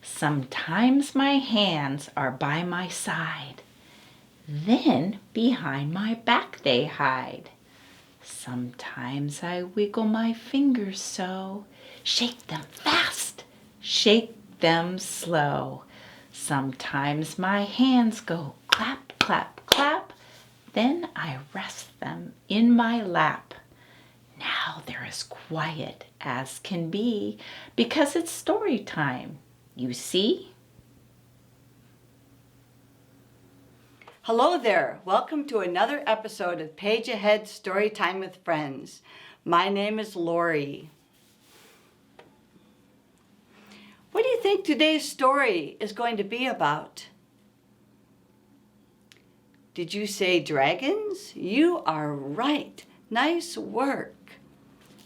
Sometimes my hands are by my side, then behind my back they hide. Sometimes I wiggle my fingers so, shake them fast, shake them slow. Sometimes my hands go clap, clap, clap, then I rest them in my lap. Now they're as quiet as can be because it's story time, you see? Hello there. Welcome to another episode of Page Ahead Storytime with Friends. My name is Laurie. What do you think today's story is going to be about? Did you say dragons? You are right. Nice work.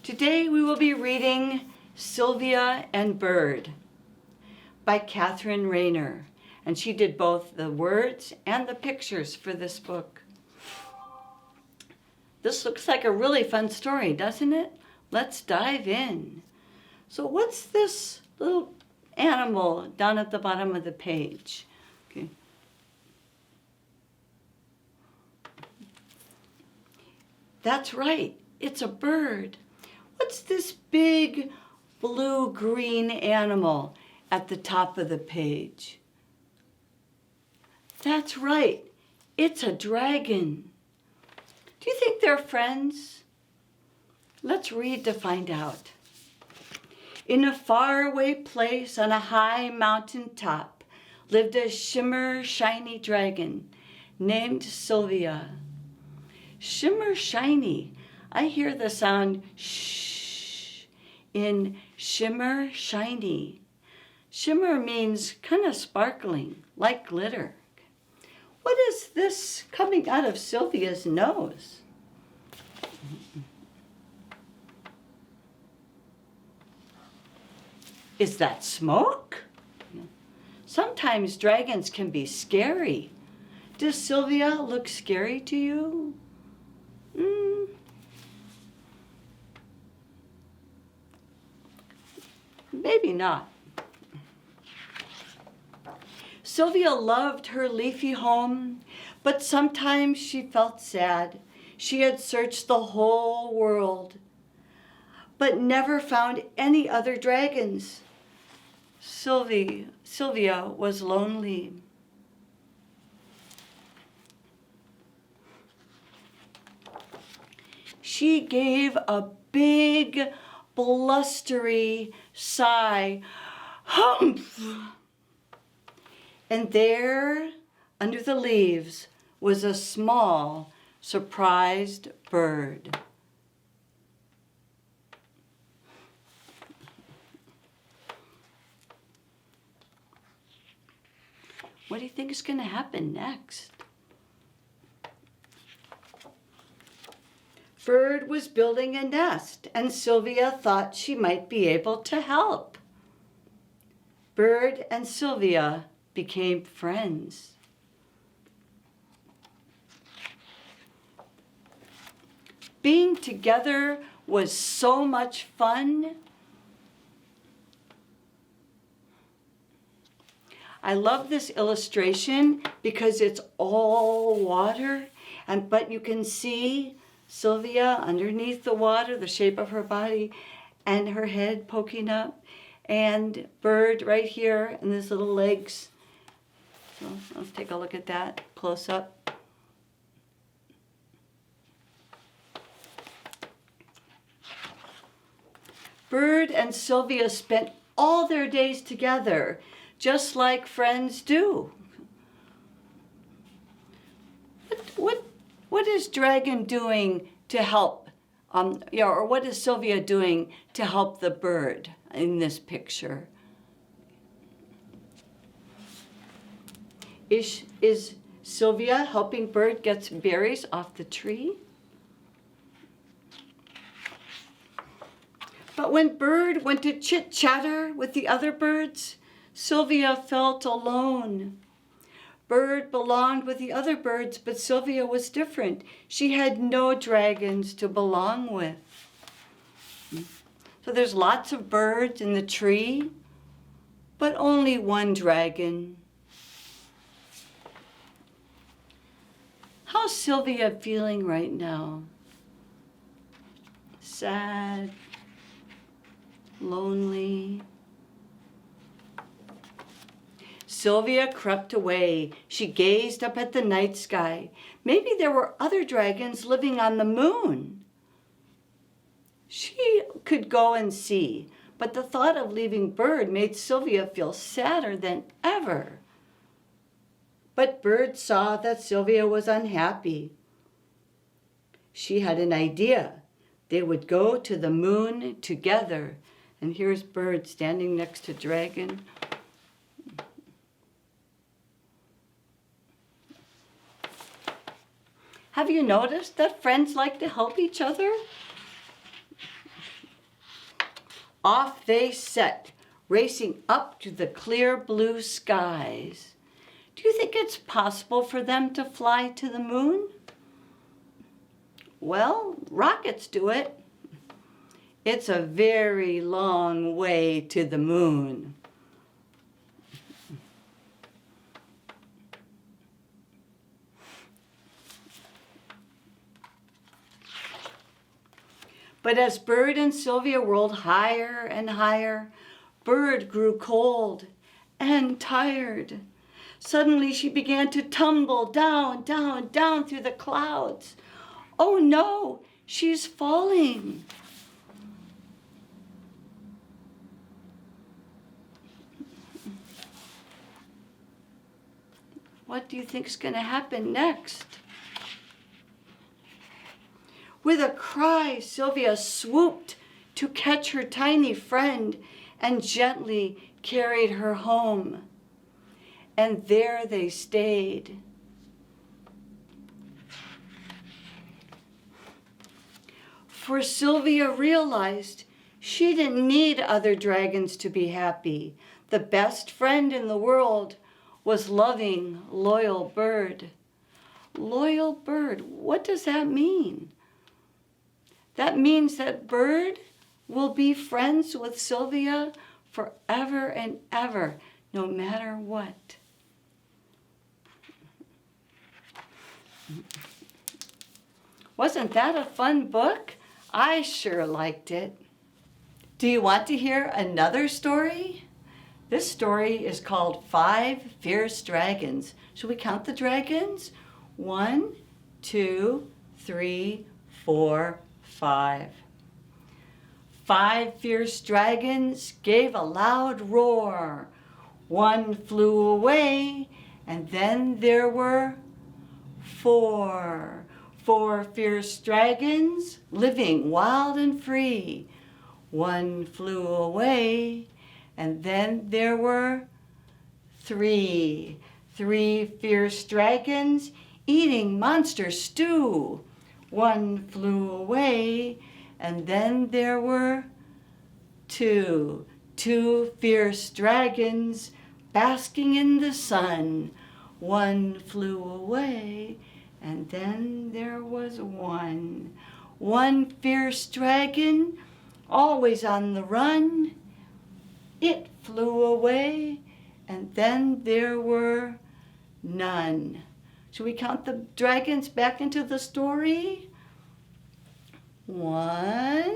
Today we will be reading Sylvia and Bird by Catherine Rayner. And she did both the words and the pictures for this book. This looks like a really fun story, doesn't it? Let's dive in. So what's this little animal down at the bottom of the page? Okay. That's right, it's a bird. What's this big blue-green animal at the top of the page? That's right, it's a dragon. Do you think they're friends? Let's read to find out. In a faraway place on a high mountain top lived a shimmer shiny dragon named Sylvia. Shimmer shiny. I hear the sound shh in shimmer shiny. Shimmer means kind of sparkling, like glitter. What is this coming out of Sylvia's nose? Is that smoke? Sometimes dragons can be scary. Does Sylvia look scary to you? Maybe not. Sylvia loved her leafy home, but sometimes she felt sad. She had searched the whole world, but never found any other dragons. Sylvia was lonely. She gave a big, blustery sigh. Humph! And there, under the leaves, was a small, surprised bird. What do you think is going to happen next? Bird was building a nest, and Sylvia thought she might be able to help. Bird and Sylvia became friends. Being together was so much fun. I love this illustration because it's all water, but you can see Sylvia underneath the water, the shape of her body, and her head poking up, and Bird right here, and his little legs. So let's take a look at that close up. Bird and Sylvia spent all their days together, just like friends do. What is Dragon doing to help, or what is Sylvia doing to help the bird in this picture? Is Sylvia helping Bird get some berries off the tree? But when Bird went to chit-chatter with the other birds, Sylvia felt alone. Bird belonged with the other birds, but Sylvia was different. She had no dragons to belong with. So there's lots of birds in the tree, but only one dragon. How's Sylvia feeling right now? Sad, lonely. Sylvia crept away. She gazed up at the night sky. Maybe there were other dragons living on the moon. She could go and see, but the thought of leaving Bird made Sylvia feel sadder than ever. But Bird saw that Sylvia was unhappy. She had an idea. They would go to the moon together. And here's Bird standing next to Dragon. Have you noticed that friends like to help each other? Off they set, racing up to the clear blue skies. Do you think it's possible for them to fly to the moon? Well, rockets do it. It's a very long way to the moon. But as Bird and Sylvia whirled higher and higher, Bird grew cold and tired. Suddenly she began to tumble down, down, down through the clouds. Oh no, she's falling. What do you think's going to happen next? With a cry, Sylvia swooped to catch her tiny friend and gently carried her home. And there they stayed. For Sylvia realized she didn't need other dragons to be happy. The best friend in the world was loving, loyal Bird. Loyal Bird, what does that mean? That means that Bird will be friends with Sylvia forever and ever, no matter what. Wasn't that a fun book? I sure liked it. Do you want to hear another story? This story is called 5 Fierce Dragons. Should we count the dragons? 1, 2, 3, 4, 5. 5 fierce dragons gave a loud roar. One flew away, and then there were 4. 4 fierce dragons living wild and free. One flew away, and then there were 3. 3 fierce dragons eating monster stew. One flew away, and then there were 2. 2 fierce dragons basking in the sun. One flew away, and then there was 1. 1 fierce dragon, always on the run. It flew away, and then there were none. Should we count the dragons back into the story? 1,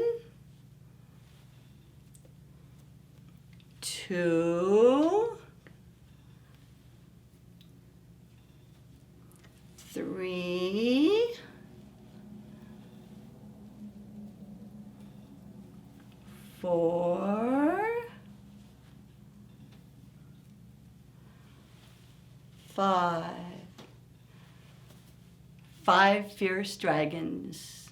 2, 3, 4, 5. 5 fierce dragons.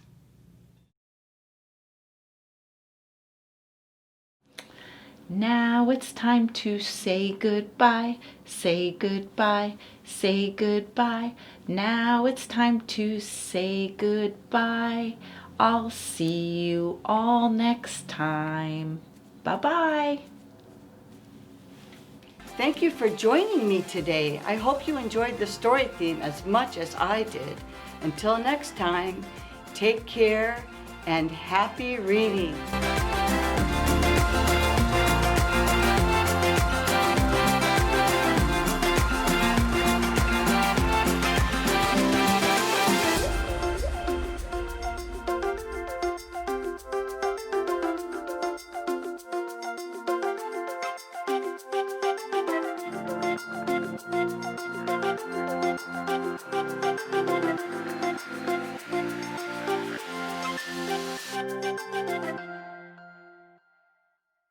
Now it's time to say goodbye, say goodbye, say goodbye. Now it's time to say goodbye. I'll see you all next time. Bye-bye. Thank you for joining me today. I hope you enjoyed the story theme as much as I did. Until next time, take care and happy reading.